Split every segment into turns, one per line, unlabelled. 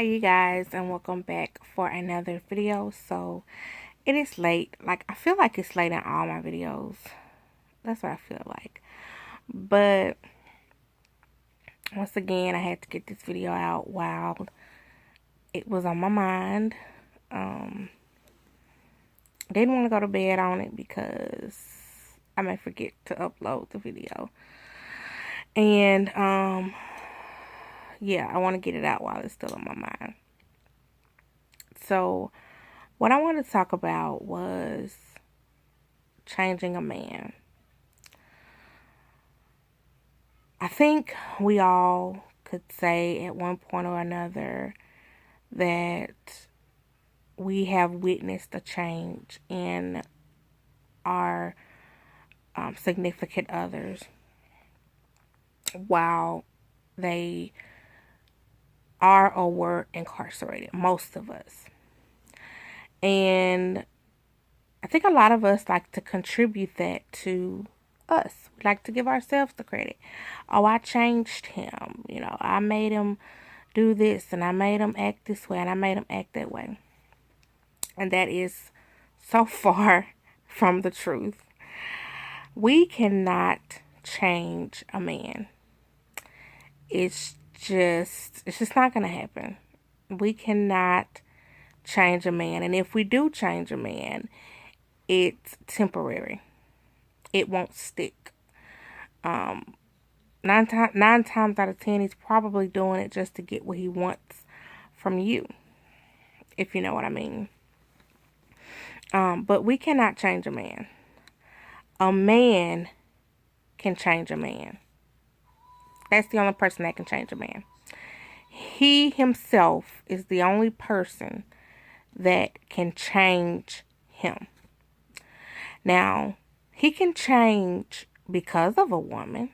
Hi you guys, and welcome back for another video. So it is late. Like, I feel like it's late in all my videos. That's what I feel like. But once again, I had to get this video out while it was on my mind. Didn't want to go to bed on it because I may forget to upload the video. And yeah, I want to get it out while it's still on my mind. So what I wanted to talk about was changing a man. I think we all could say at one point or another that we have witnessed a change in our significant others while they are or were incarcerated, most of us. And I think a lot of us like to contribute that to us. We like to give ourselves the credit. Oh, I changed him. You know, I made him do this, and I made him act this way, and I made him act that way. And that is so far from the truth. We cannot change a man. It's just not going to happen. We cannot change a man. And if we do change a man, it's temporary. It won't stick. 9 times out of 10, he's probably doing it just to get what he wants from you, if you know what I mean. But we cannot change a man. A man can change a man. That's the only person that can change a man. He himself is the only person that can change him. Now, he can change because of a woman.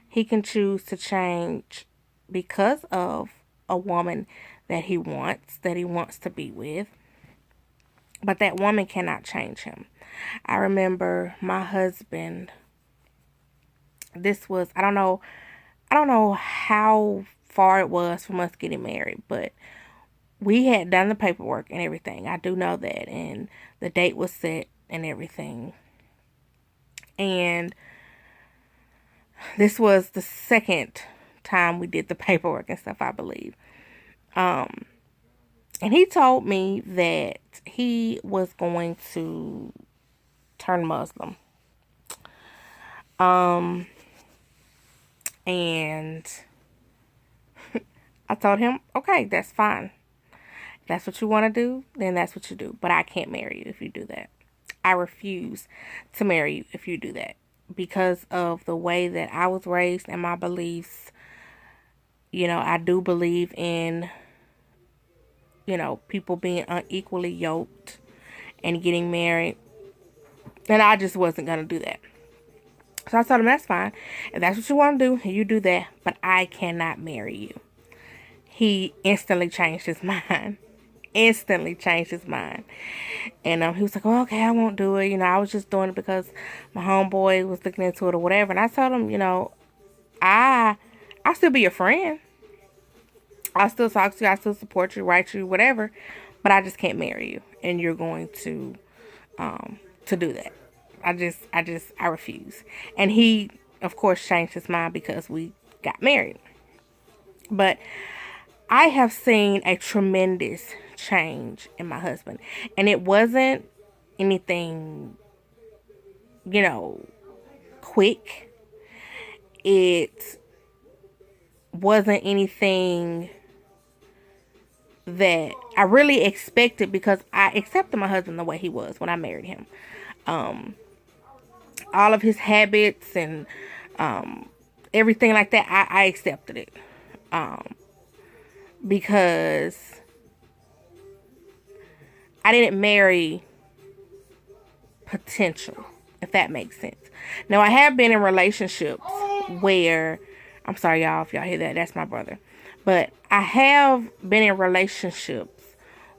He can choose to change because of a woman that he wants to be with. But that woman cannot change him. I remember my husband, this was, I don't know how far it was from us getting married, but we had done the paperwork and everything. I do know that. And the date was set and everything. And this was the second time we did the paperwork and stuff, I believe. And he told me that he was going to turn Muslim. And I told him, okay, that's fine. If that's what you want to do, then that's what you do. But I can't marry you if you do that. I refuse to marry you if you do that. Because of the way that I was raised and my beliefs. You know, I do believe in, you know, people being unequally yoked and getting married. And I just wasn't going to do that. So I told him, that's fine. If that's what you want to do, you do that. But I cannot marry you. He instantly changed his mind. And he was like, oh, okay, I won't do it. You know, I was just doing it because my homeboy was looking into it or whatever. And I told him, you know, I'll still be your friend. I'll still talk to you. I still support you, write you, whatever. But I just can't marry you. And you're going to do that. I refuse. And he, of course, changed his mind because we got married. But I have seen a tremendous change in my husband. And it wasn't anything, you know, quick. It wasn't anything that I really expected because I accepted my husband the way he was when I married him. All of his habits and everything like that, I accepted it. Because I didn't marry potential, if that makes sense. Now, I have been in relationships where, I'm sorry, y'all, if y'all hear that, that's my brother. But I have been in relationships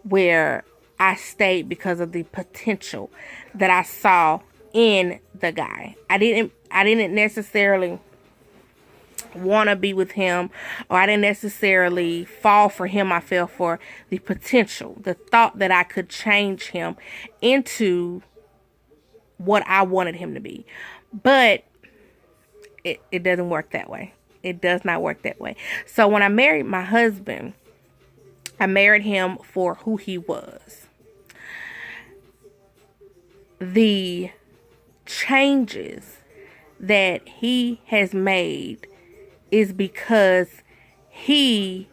where I stayed because of the potential that I saw in the guy. I didn't necessarily want to be with him, or I didn't necessarily fall for him. I fell for the potential, the thought that I could change him into what I wanted him to be. But it doesn't work that way. It does not work that way. So when I married my husband, I married him for who he was. The changes that he has made is because he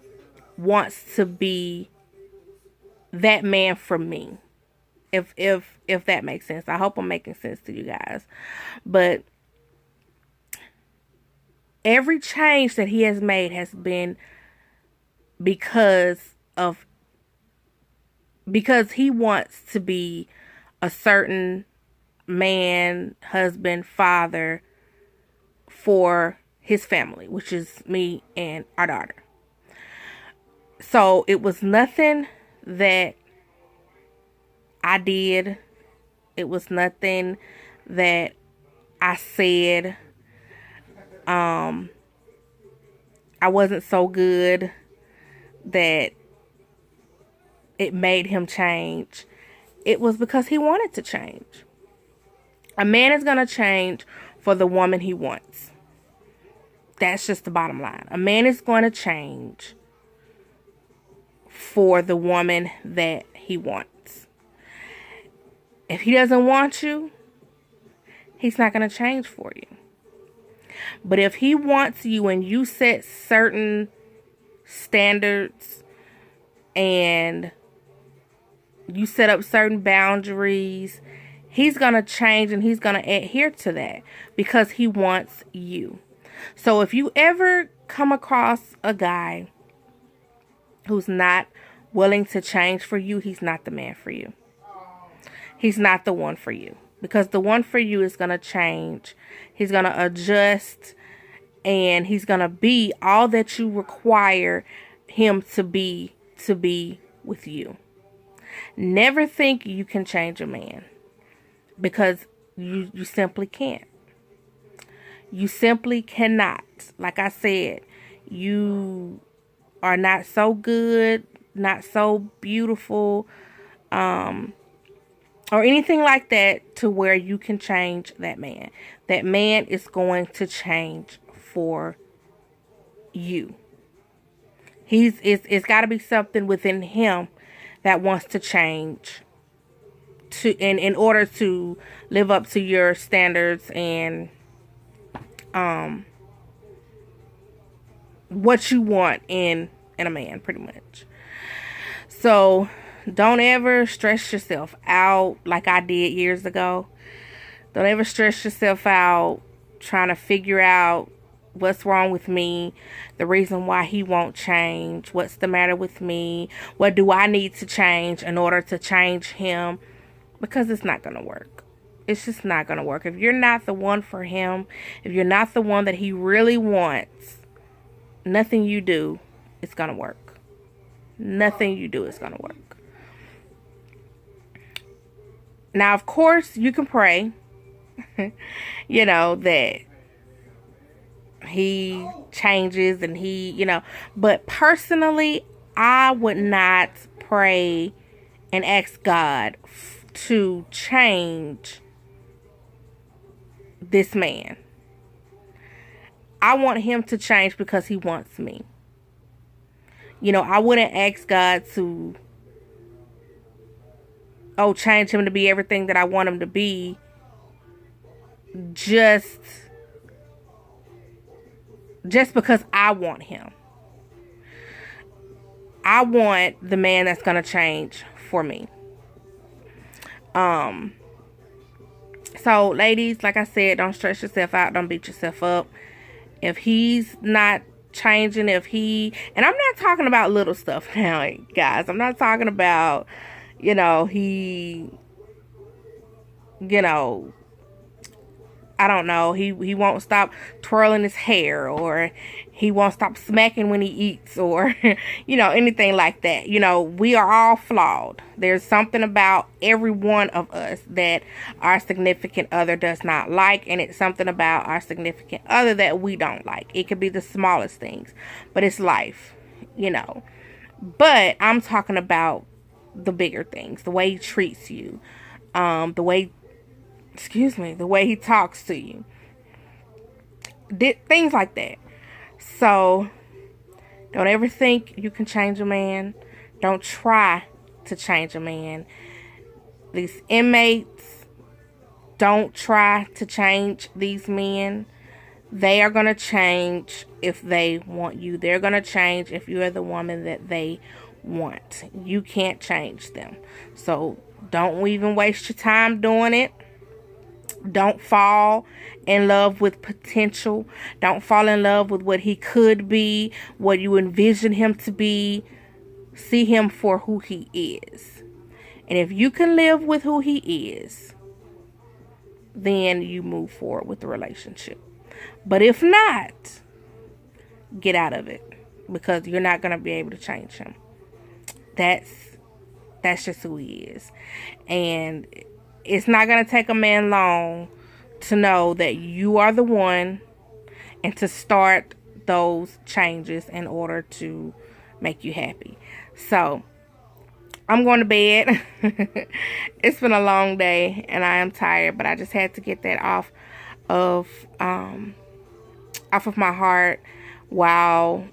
wants to be that man for me. If that makes sense. I hope I'm making sense to you guys. But every change that he has made has been because he wants to be a certain man, husband, father for his family, which is me and our daughter. So it was nothing that I did. It was nothing that I said. I wasn't so good that it made him change. It was because he wanted to change. A man is going to change for the woman he wants. That's just the bottom line. A man is going to change for the woman that he wants. If he doesn't want you, he's not going to change for you. But if he wants you and you set certain standards and you set up certain boundaries, he's going to change and he's going to adhere to that because he wants you. So if you ever come across a guy who's not willing to change for you, he's not the man for you. He's not the one for you. Because the one for you is going to change. He's going to adjust. And he's going to be all that you require him to be with you. Never think you can change a man. Because you simply can't. You simply cannot. Like I said, you are not so good, not so beautiful, or anything like that to where you can change that man. That man is going to change for you. It's got to be something within him that wants to change in order to live up to your standards and what you want in a man, pretty much. So don't ever stress yourself out like I did years ago. Don't ever stress yourself out trying to figure out what's wrong with me, the reason why he won't change, what's the matter with me, what do I need to change in order to change him, because it's not going to work. It's just not going to work. If you're not the one for him, if you're not the one that he really wants, nothing you do is going to work. Nothing you do is going to work. Now, of course, you can pray, that he changes and but personally, I would not pray and ask God to change this man. I want him to change because he wants me. I wouldn't ask God to change him to be everything that I want him to be just because I want him. I want the man that's going to change for me. So ladies, like I said, don't stress yourself out. Don't beat yourself up. If he's not changing, and I'm not talking about little stuff now, guys. I'm not talking about, he, I don't know, he won't stop twirling his hair, or he won't stop smacking when he eats, or, you know, anything like that. You know, we are all flawed. There's something about every one of us that our significant other does not like, and it's something about our significant other that we don't like. It could be the smallest things, but it's life, you know. But I'm talking about the bigger things, the way he treats you, the way he talks to you, things like that. So don't ever think you can change a man. Don't try to change a man. These inmates, don't try to change these men. They are going to change if they want you. They're going to change if you are the woman that they want. You can't change them. So don't even waste your time doing it. Don't fall in love with potential. Don't fall in love with what he could be, what you envision him to be. See him for who he is. And if you can live with who he is, then you move forward with the relationship. But if not, get out of it, because you're not going to be able to change him. That's just who he is. And it's not going to take a man long to know that you are the one, and to start those changes in order to make you happy. So I'm going to bed. It's been a long day and I am tired, but I just had to get that off of my heart while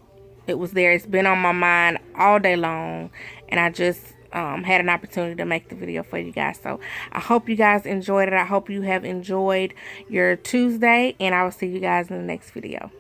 it was there. It's been on my mind all day long, and I just had an opportunity to make the video for you guys. So I hope you guys enjoyed it. I hope you have enjoyed your Tuesday, and I will see you guys in the next video.